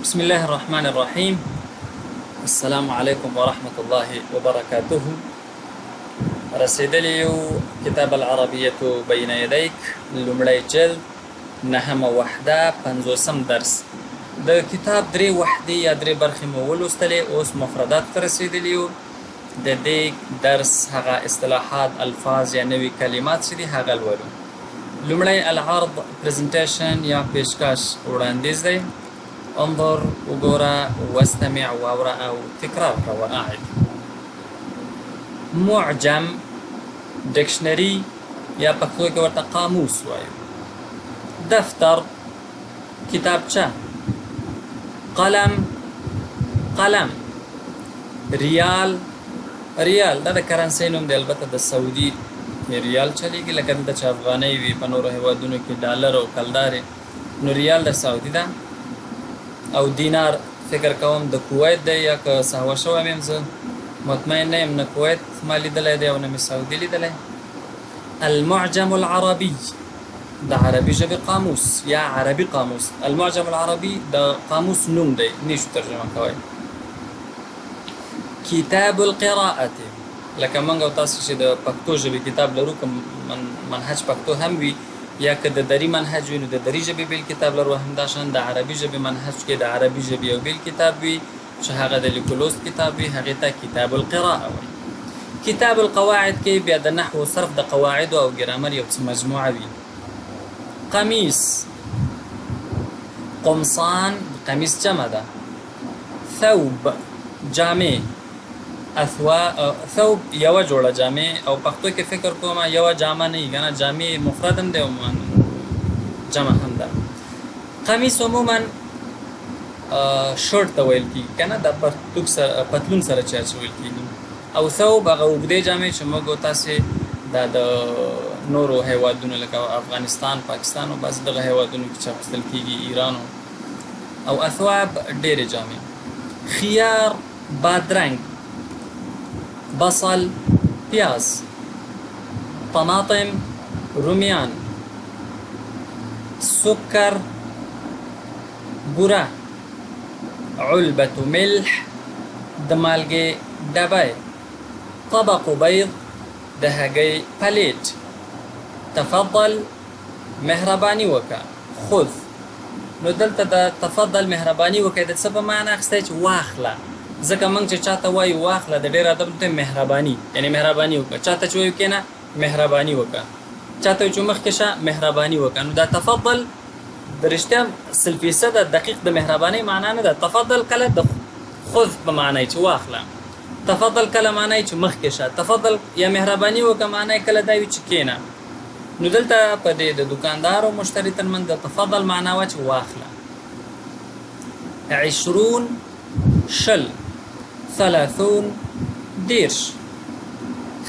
بسم الله الرحمن الرحيم. السلام عليكم ورحمة الله وبركاته. رسيدليو كتاب العربية بين يديك لمړی جلد نهم وحده پنځوسم درس. د کتاب درې وحدې یا درې برخې مو ولوستلې، اوس مفردات ته رسیدلیو. د دې درس هغه اصطلاحات، الفاظ یا نوي کلمات چې دي هغه لولو. لمړی العرض، پریزنټیشن یا پیشکش وړاندیز دی. انظر، وګوره، واستمع، واوره او تکرار کوه. اعد. معجم، ډکشنري یا پښتو کې ورته قاموس وایو. دفتر، کتابچه. قلم، قلم. ریال، ریال دا د کرنسۍ نوم دی، البته د سعودي ریال چلیږي، لکه دلته چې افغانۍ وي، په نورو هیوادونو کې ډالر او کلدارې، نو ریال د سعودي ده. او دینار فکر کوم د کویت دی، یا که سهوه شوی یم زه مطمئن نه یم، نه کویت ما لیدلی دی او نه مې سعودي لیدلی. المعجم العربي د عربي ژبې قاموس یا عربي قاموس. المعجم العربي د قاموس نوم دی، نشو ترجمه کوی. کتاب القراءة، لکه موږ او تاسو چې د پښتو ژبې کتاب لرو، که منهج پښتو هم وي یا که د دري منهج وي، نو د دري ژبې بیل کتاب لرو. همداشان د عربي ژبې منهج کې د عربي ژبې یو بیل کتاب وي چې هغه د لیکلوست کتاب وي، هغې ته کتاب القراءة وایي. کتاب القواعد کې بیا د نحو صرف د قواعد او ګرامر یو څه مجموعه وي. قمیص، قمصان، قمیص جمع ده. ثوب، جامې. ثوب یوه جوړه جامې، او پښتو کې فکر کوم یوه جامه نه وي که نه، جامې مفرد هم دی او جمع هم ده. قمیص عموما شرټ ته ویل کېږي که نه، د پتلون سره چې اچول کېږي. او ثوب هغه اوږدې جامې چې موږ تاسې دا د نورو هیوادونو لکه افغانستان، پاکستان او بعضې دغه هیوادونو کې چې اخیستل کېږي، ایران. او اثواب ډېرې جامې. خیار، بادرنګ. بصل، پیاز. طماطم، رومیان. سکر، بوره. علبة ملح، د مالګې ډبی. طبق بیض، د هګۍ پلیټ. تفضل، مهرباني وکړه. خذ، نو دلته د تفضل مهرباني وکړه د څه په معنا اخیستی چې واخله. ځکه موږ چې چاته وایو واخله، د ډېر ادب ته مهرباني، یعنې مهرباني وکړه. چاته چې وایو کېنه، مهرباني وکړه. چاته چې مخکې شه، مهرباني وکړه. نو دا تفضل د رښتیا 100% دقیق د مهربانۍ معنا نه ده. تفضل کله د خذ په معنی چې واخله. تفضل کله معنی چې مخکې شه. تفضل یا مهرباني وکړه معنی کله دا وي چې کېنه. نو دلته په دې د دکاندار او مشتري ترمنځ د تفضل معنا وه چې واخله. 20 شل. 30 دېرش.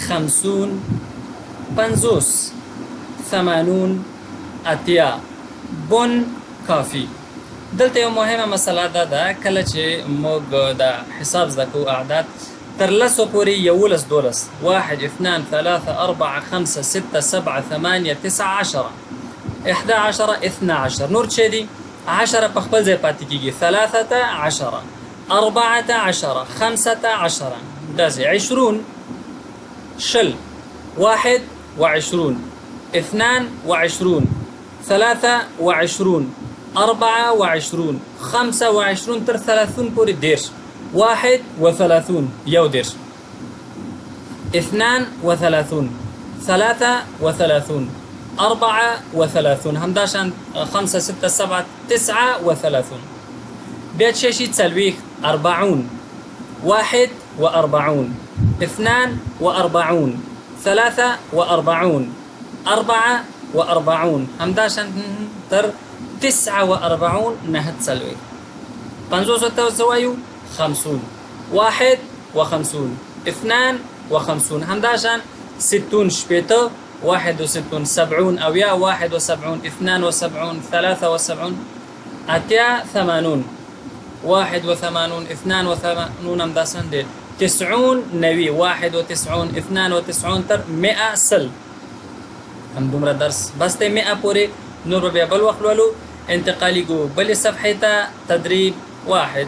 50 50. 80 اتیا. بن کافي. دلته یو مهمه مسله ده کله چې موږ د حساب زده کوو اعداد تر لسو پورې 11 12 1 2 3 4 5 6 7 8 9 10 11 12 نور چې دي 10 په خپل ځای پاتې کېږي. 13 14 15 داسې. 20 شل. 21 22 23 24 25 تر 30 پورې 10 31 یو 10 32 33 34 همداشان 5 6 7 39 بیا چې شي 40 40 41 42 43 44 همداشان تر 49 نهت سلوي. 50 سوایو 50 51 52 همداشان 60 شپېته 61 70 اویا 71 72 73 اتیا 80 81 82 همداشان دي 90 نوي 91 92 تر 100 سل. هم دومره درس بس ته 100 پورې. نور بیا بل وخت ولولو. انتقالي کو بل صفحه ته تدریب واحد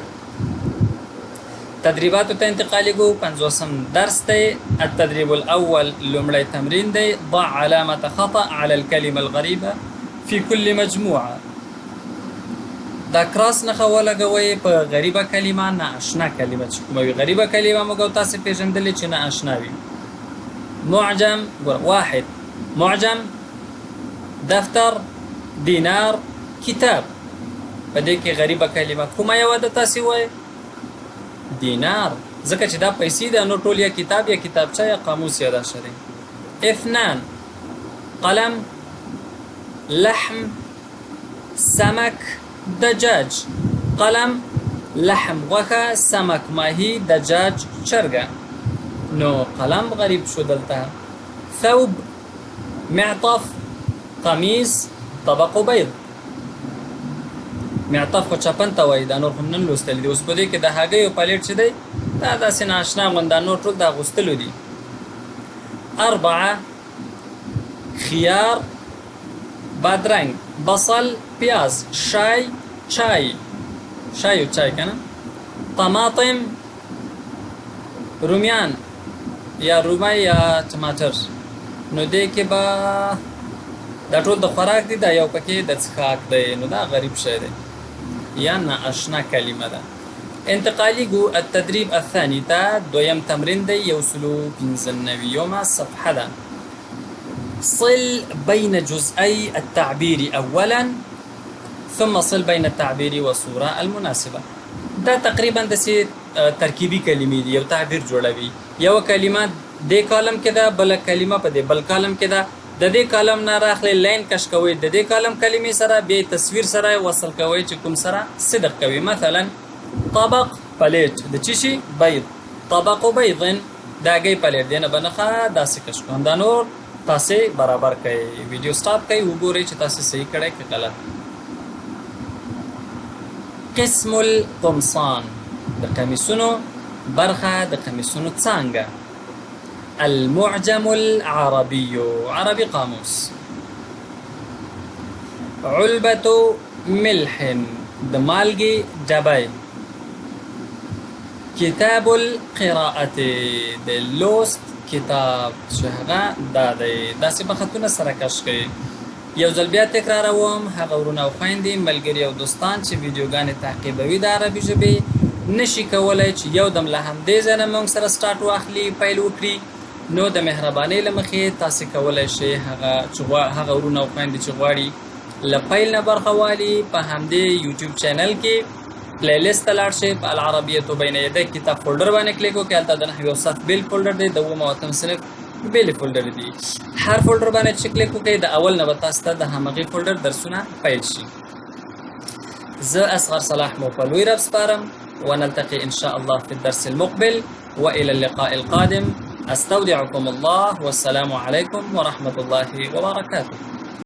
تدریباتو ته انتقالي کو 50 درس دی. التدريب الأول لومړی تمرین دی. ضع علامة خطأ على الكلمة الغريبة في كل مجموعة. دا کراس نښه ولګوئ په غریبه کلمه، نااشنا کلمه چې کومه وي. غریبه کلمه موږ تاسې پېژندلې چې نااشنا وي. معجم، ګوره، واحد معجم، دفتر، دینار، کتاب. په دې کې غریبه کلمه کومه یوه ده تاسې وایئ؟ دینار، ځکه چې دا پیسې ده، نو ټول یا کتاب یا کتابچه یا قاموس یا دا شری. اثنان قلم، لحم، سمک، دجاج. قلم، لحم غوښه، سمک ماهی، دجاج چرګه. نو قلم غریب شو دلته. ثوب، معطف، قمیص، طبق بيض. معطف خو چپن ته وایي، دا نور هم نن لوستلی دي. اوس په دې کې د هګیو پلیټ چې دی دا داسې نااشنا غوندې، دا نور ټول د اغوستلو دي. اربعه خيار، بادرنګ، بصل، پیاز، شای، چای، شای و چای کنه، طماطم، رومیان یا رومي یا ټماټر. نو دې کې به دا ټول د خوراک دي، دا یو پکې د څښاک دی. نو دا غریب شی دی یا نااشنا کلمه ده. انتقالي گو التدريب الثاني ته دویم تمرین دی. 195 صفحه ده. صل بين جزئي التعبير أولا ثم صل بين التعبير والصورة المناسبة. دا تقریبا داسې ترکیبي کلمې دي، یو تعبیر جوړوي. یو کلمه دې کالم کې ده، بله کلمه په دې بل کالم کې ده. د دې کالم نه راخلئ لاین کش کوئ، د دې کالم کلمې سره بیا تصویر سره وصل کوئ چې کوم سره صدق کوي. مثلا طبق، پلیټ، د چی شي؟ بيض. طبق بيض، د هګۍ پلیټ دی. نه به نښه داسې کش کوم. دا نور تاسې برابر کړئ. ویډیو سټاپ کړئ، وګورئ چې تاسې صحیح کړئ که غلط. قسم القمصان، د قمیصونو برخه، د قمیصونو څانګه. المعجم العربي، عربي قاموس. علبة ملح، د مالګې ډبی. کتاب القراءة، د لوست کتاب چې هغه دا دی. داسې به خطونه سره کش کړئ. یو ځل بیا تکراروم، هغه ورونه او خویندې، ملګري او دوستان چې ویډیوګانې تعقیبوي د عربي ژبې، نشي کولی چې یو دم له همدې ځای نه موږ سره سټارټ واخلي، پیل وکړي. نو د مهربانۍ له مخې تاسې کولی شئ هغه ورونه او خویندې چې غواړي له پیل نه برخه والي، په همدې یوټیوب چینل کې پلی لیست ته لاړ شئ. په العربیة بین یدیک کتاب فولډر باندې کلیک وکړئ. هلته د نحوي او صرف بیل فولډر دی، د اووم او اتم صنف بیلې فولډر دي. هر فولډر باندې چې کلیک وکړئ، د اول نه به تاسو ته د همغې فولډر درسونه پیل شي. زه اصغر صلاح مو په لوی رب سپارم. ونلتقي إن شاء الله في الدرس المقبل، وإلى اللقاء القادم. أستودعكم الله، والسلام عليكم ورحمة الله وبركاته.